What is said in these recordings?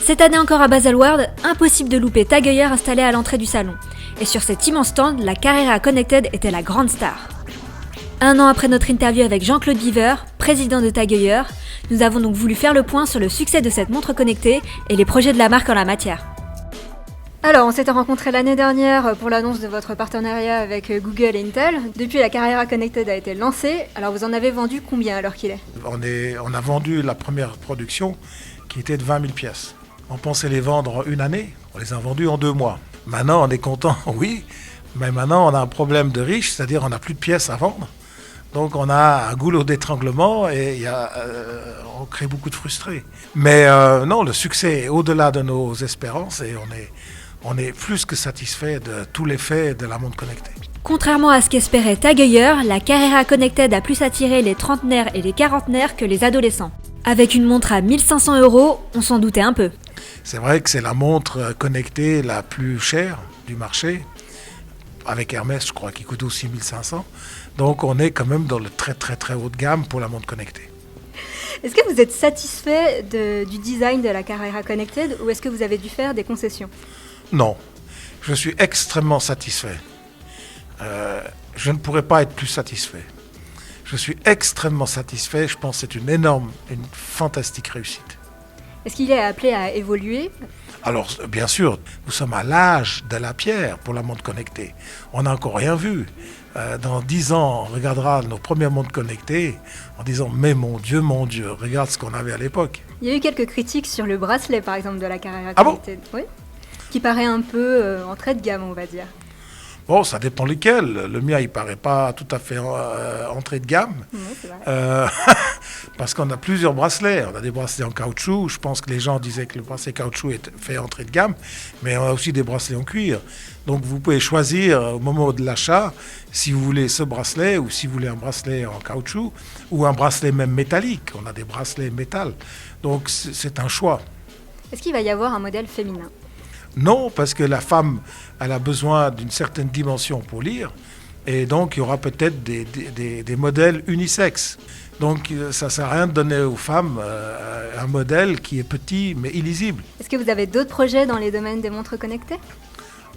Cette année encore à Baselworld, impossible de louper Tag Heuer installé à l'entrée du salon. Et sur cet immense stand, la Carrera Connected était la grande star. Un an après notre interview avec Jean-Claude Biver, président de Tag Heuer, nous avons donc voulu faire le point sur le succès de cette montre connectée et les projets de la marque en la matière. Alors, on s'était rencontrés l'année dernière pour l'annonce de votre partenariat avec Google et Intel. Depuis, la Carrera Connected a été lancée. Alors, vous en avez vendu combien à l'heure qu'il est ? On a vendu la première production qui était de 20 000 pièces. On pensait les vendre en une année, on les a vendus en 2 mois. Maintenant, on est content, oui, mais maintenant, on a un problème de riche, c'est-à-dire on n'a plus de pièces à vendre. Donc, on a un goulot d'étranglement et on crée beaucoup de frustrés. Mais non, le succès est au-delà de nos espérances et on est plus que satisfait de tous les faits de la montre connectée. Contrairement à ce qu'espérait Tag Heuer, la Carrera Connected a plus attiré les trentenaires et les quarantenaires que les adolescents. Avec une montre à 1 500 €, on s'en doutait un peu. C'est vrai que c'est la montre connectée la plus chère du marché, avec Hermès, je crois, qui coûte aussi 1 500. Donc on est quand même dans le très très très haut de gamme pour la montre connectée. Est-ce que vous êtes satisfait du design de la Carrera Connected ou est-ce que vous avez dû faire des concessions ? Non, je suis extrêmement satisfait. Je ne pourrais pas être plus satisfait. Je suis extrêmement satisfait, je pense que c'est une fantastique réussite. Est-ce qu'il est appelé à évoluer ? Alors, bien sûr, nous sommes à l'âge de la pierre pour la montre connectée. On n'a encore rien vu. Dans 10 ans, on regardera nos premières montres connectées en disant « Mais mon Dieu, regarde ce qu'on avait à l'époque ». Il y a eu quelques critiques sur le bracelet, par exemple, de la Carrera Connected. Ah bon ? Oui. Qui paraît un peu entrée de gamme, on va dire. Bon, ça dépend lequel. Le mien, il paraît pas tout à fait entrée de gamme. Oui, c'est vrai. Parce qu'on a plusieurs bracelets. On a des bracelets en caoutchouc. Je pense que les gens disaient que le bracelet caoutchouc est fait entrée de gamme. Mais on a aussi des bracelets en cuir. Donc vous pouvez choisir au moment de l'achat si vous voulez ce bracelet ou si vous voulez un bracelet en caoutchouc ou un bracelet même métallique. On a des bracelets métal. Donc c'est un choix. Est-ce qu'il va y avoir un modèle féminin ? Non, parce que la femme, elle a besoin d'une certaine dimension pour lire. Et donc, il y aura peut-être des modèles unisexes. Donc, ça ne sert à rien de donner aux femmes un modèle qui est petit mais illisible. Est-ce que vous avez d'autres projets dans les domaines des montres connectées ?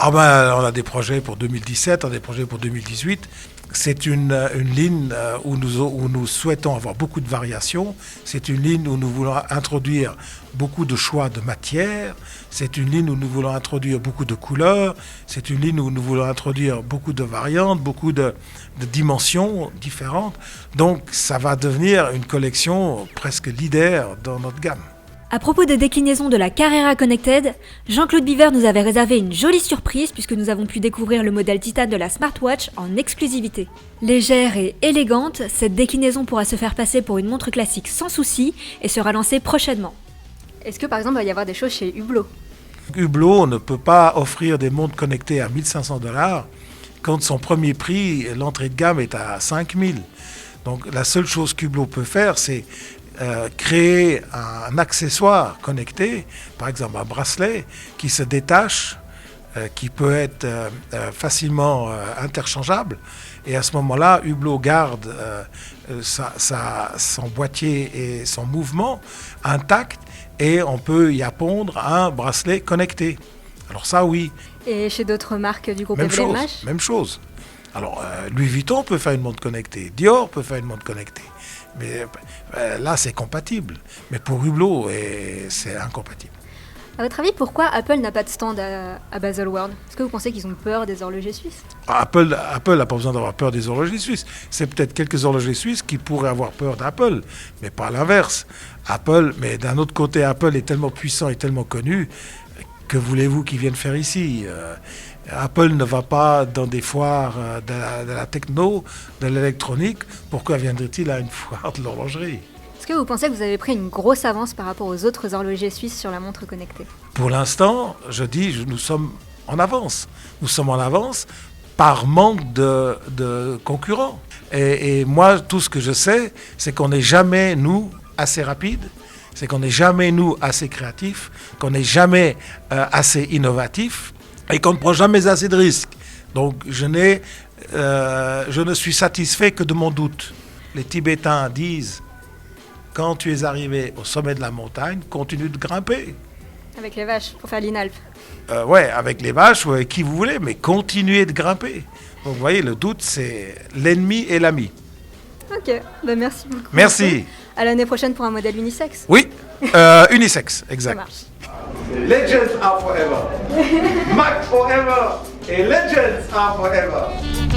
Ah ben, on a des projets pour 2017, on a des projets pour 2018. C'est une ligne où nous souhaitons avoir beaucoup de variations. C'est une ligne où nous voulons introduire beaucoup de choix de matières. C'est une ligne où nous voulons introduire beaucoup de couleurs. C'est une ligne où nous voulons introduire beaucoup de variantes, beaucoup de dimensions différentes. Donc ça va devenir une collection presque leader dans notre gamme. À propos des déclinaisons de la Carrera Connected, Jean-Claude Biver nous avait réservé une jolie surprise puisque nous avons pu découvrir le modèle Titan de la smartwatch en exclusivité. Légère et élégante, cette déclinaison pourra se faire passer pour une montre classique sans souci et sera lancée prochainement. Est-ce que par exemple il va y avoir des choses chez Hublot ? Hublot ne peut pas offrir des montres connectées à 1 500 $ quand son premier prix, l'entrée de gamme, est à 5 000. Donc la seule chose qu'Hublot peut faire, c'est créer un accessoire connecté, par exemple un bracelet qui se détache, qui peut être facilement interchangeable. Et à ce moment-là, Hublot garde son boîtier et son mouvement intact et on peut y appondre un bracelet connecté. Alors ça, oui. Et chez d'autres marques du groupe LVMH ? Même chose. Alors, Louis Vuitton peut faire une montre connectée, Dior peut faire une montre connectée. Mais là, c'est compatible. Mais pour Hublot, c'est incompatible. À votre avis, pourquoi Apple n'a pas de stand à Baselworld ? Est-ce que vous pensez qu'ils ont peur des horlogers suisses ? Apple n'a pas besoin d'avoir peur des horlogers suisses. C'est peut-être quelques horlogers suisses qui pourraient avoir peur d'Apple, mais pas l'inverse. Mais d'un autre côté, Apple est tellement puissant et tellement connu, que voulez-vous qu'ils viennent faire ici ? Apple ne va pas dans des foires de la techno, de l'électronique. Pourquoi viendrait-il à une foire de l'horlogerie ? Est-ce que vous pensez que vous avez pris une grosse avance par rapport aux autres horlogers suisses sur la montre connectée ? Pour l'instant, je dis, nous sommes en avance. Nous sommes en avance par manque de concurrents. Et moi, tout ce que je sais, c'est qu'on n'est jamais, nous, assez rapide. C'est qu'on n'est jamais, nous, assez créatifs. Qu'on n'est jamais assez innovatif. Et qu'on ne prend jamais assez de risques. Donc je ne suis satisfait que de mon doute. Les Tibétains disent, quand tu es arrivé au sommet de la montagne, continue de grimper. Avec les vaches, pour faire l'INALP. Ouais, avec les vaches ou avec qui vous voulez, mais continuez de grimper. Donc vous voyez, le doute, c'est l'ennemi et l'ami. Ok, bah merci beaucoup. Merci. À l'année prochaine pour un modèle unisexe. Oui, unisexe, Ça exact. marche. Legends are forever. Mac forever. Et legends are forever.